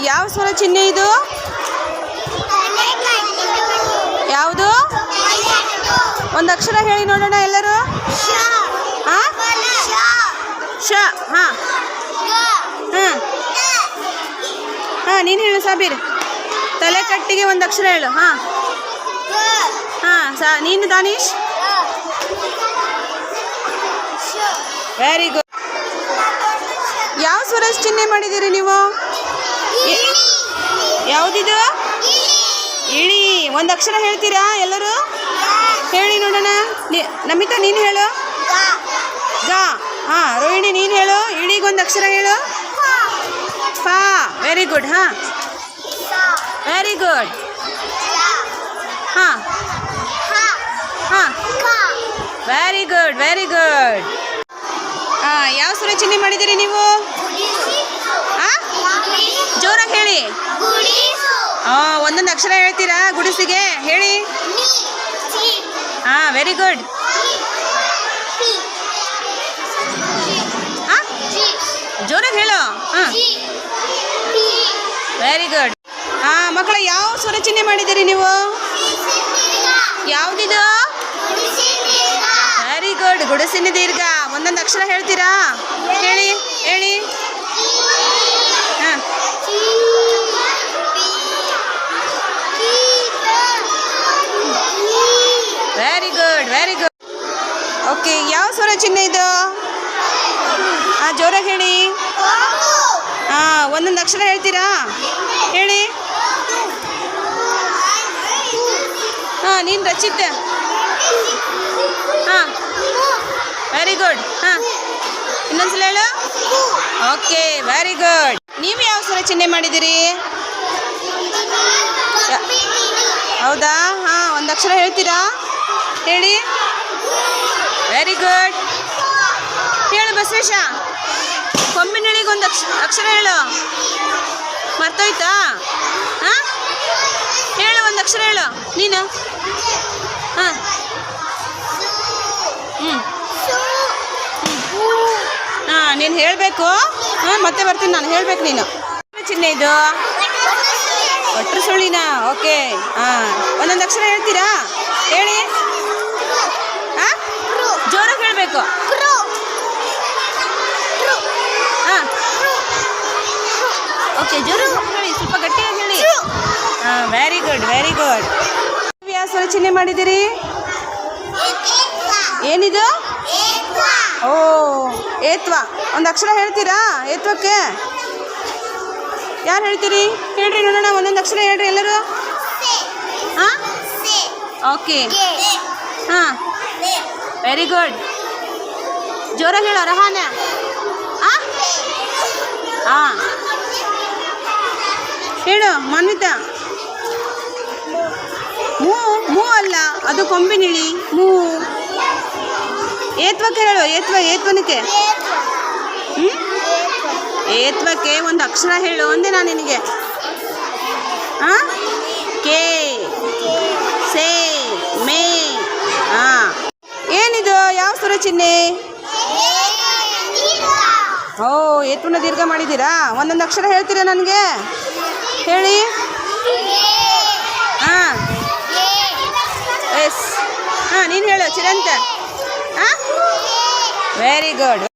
ಯಾವ ಸ್ವರ ಚಿಹ್ನೆ ಇದು? ಯಾವುದು? ಒಂದು ಅಕ್ಷರ ಹೇಳಿ ನೋಡೋಣ ಎಲ್ಲರೂ. ಶ. ಹಾಂ ಹಾಂ ಹಾಂ ನೀನು ಹೇಳು ಸಾಬೀರ್. ತಲೆ ಕಟ್ಟಿಗೆ ಒಂದು ಅಕ್ಷರ ಹೇಳು. ಹಾಂ ಹಾಂ ನೀನು ದಾನೀಶ್. Very good. ಯಾವ ಸ್ವರ ಚಿಹ್ನೆ ಮಾಡಿದ್ದೀರಿ ನೀವು? ಯಾವುದಿದು? ಇಳಿ. ಒಂದು ಅಕ್ಷರ ಹೇಳ್ತೀರಾ ಎಲ್ಲರೂ? ಹೇಳಿ ನೋಡೋಣ. ನಮಿತಾ ನೀನು ಹೇಳು. ಗ. ಹಾಂ ರೋಹಿಣಿ ನೀನು ಹೇಳು. ಇಳಿಗೊಂದು ಅಕ್ಷರ ಹೇಳು. ಫಾ. Very good. ಹಾಂ ವೆರಿ ಗುಡ್. ಹಾಂ ಹಾಂ ವೆರಿ ಗುಡ್ ವೆರಿ ಗುಡ್. ಯಾವ ಸ್ವರ ಚಿಹ್ನೆ ಮಾಡಿದ್ದೀರಿ ನೀವು? ಜೋರಾಗಿ ಹೇಳಿ. ಒಂದೊಂದು ಅಕ್ಷರ ಹೇಳ್ತೀರಾ ಗುಡಿಸಿಗೆ? ಹೇಳಿ. Very good. ಜೋರಾಗಿ ಹೇಳು. Very good. ಮಕ್ಕಳ ಯಾವ ಸ್ವರ ಚಿಹ್ನೆ ಮಾಡಿದ್ದೀರಿ ನೀವು? ಯಾವುದಿದು? Very good. ಗುಡಿಸಿನ ದೀರ್ಘ. ಒಂದೊಂದು ಅಕ್ಷರ ಹೇಳ್ತೀರಾ? ಹೇಳಿ ಹೇಳಿ. Very good very good. Okay, ಯಾವ ಸ್ವರ ಚಿಹ್ನೆ ಇದು? ಜೋರಾಗಿ ಹೇಳಿ. ಒಂದೊಂದು ಅಕ್ಷರ ಹೇಳ್ತೀರಾ? ಹೇಳಿ. ನೀನು ರಚಿತ್. Very good. ಇನ್ನೊಂದ್ಸಲ ಹೇಳು. Okay very good. ನೀವು ಯಾವ ಸ್ವರ ಚಿಹ್ನೆ ಮಾಡಿದ್ದೀರಿ? ಹೌದಾ? ಒಂದು ಅಕ್ಷರ ಹೇಳ್ತೀರಾ? ಹೇಳಿ. Very good. ಹೇಳು ಬಸವೇಶ. ಕೊಂಬಿನಳಿಗೊಂದು ಅಕ್ಷರ ಹೇಳು. ಮರ್ತೋಯ್ತಾ? ಹೇಳು, ಒಂದು ಅಕ್ಷರ ಹೇಳು ನೀನು. ನೀನು ಹೇಳಬೇಕು. ಮತ್ತೆ ಬರ್ತೀನಿ ನಾನು. ಹೇಳಬೇಕು ನೀನು. ಚಿಹ್ನೆ ಇದು? ಒಟ್ರು ಸುಳ್ಳಿನ. ಓಕೆ. ಒಂದೊಂದು ಅಕ್ಷರ ಹೇಳ್ತೀರಾ? ಹೇಳಿ. ಜೋರಾಗಿ ಹೇಳಬೇಕು. ಓಕೆ, ಜೋರಾಗಿ ಹೇಳಿ, ಸ್ವಲ್ಪ ಗಟ್ಟಿಯಾಗಿ ಹೇಳಿ. Very good very good. ಯಾವ ಸ್ವರ ಚಿಹ್ನೆ ಮಾಡಿದ್ದೀರಿ? ಏನಿದು? ಓ, ಏತ್ವ. ಒಂದು ಅಕ್ಷರ ಹೇಳ್ತೀರಾ ಏತ್ವಕ್ಕೆ? ಯಾರು ಹೇಳ್ತೀರಿ? ಹೇಳ್ರಿ ನೋಡೋಣ. ಒಂದೊಂದು ಅಕ್ಷರ ಹೇಳ್ರಿ ಎಲ್ಲರೂ. ಓಕೆ. Very good. ಜೋರಾಗಿ ಹೇಳೋ ರಹಾನ. ಹೇಳು ಮಾನ್ವಿತಾ. ಮೂ ಅಲ್ಲ, ಅದು ಕೊಂಬಿನಿಳಿ. ಮೂ. ಏತ್ವಕ್ಕೆ ಹೇಳು. ಏತ್ವನಕ್ಕೆ. ಏತ್ವಕ್ಕೆ ಒಂದು ಅಕ್ಷರ ಹೇಳು ಅಂದೆ ನಾನು ನಿನಗೆ. ಕೆ ಸೇ ಮೇ. ಏನಿದು? ಯಾವ ಸ್ವರ ಚಿಹ್ನೆ? ಓ, ಏತ್ವನ ದೀರ್ಘ ಮಾಡಿದ್ದೀರಾ? ಒಂದೊಂದು ಅಕ್ಷರ ಹೇಳ್ತೀರಾ ನನಗೆ? ಹೇಳಿ. ಎಸ್. ನೀನು ಹೇಳು ಚಿರಂತ. Very good.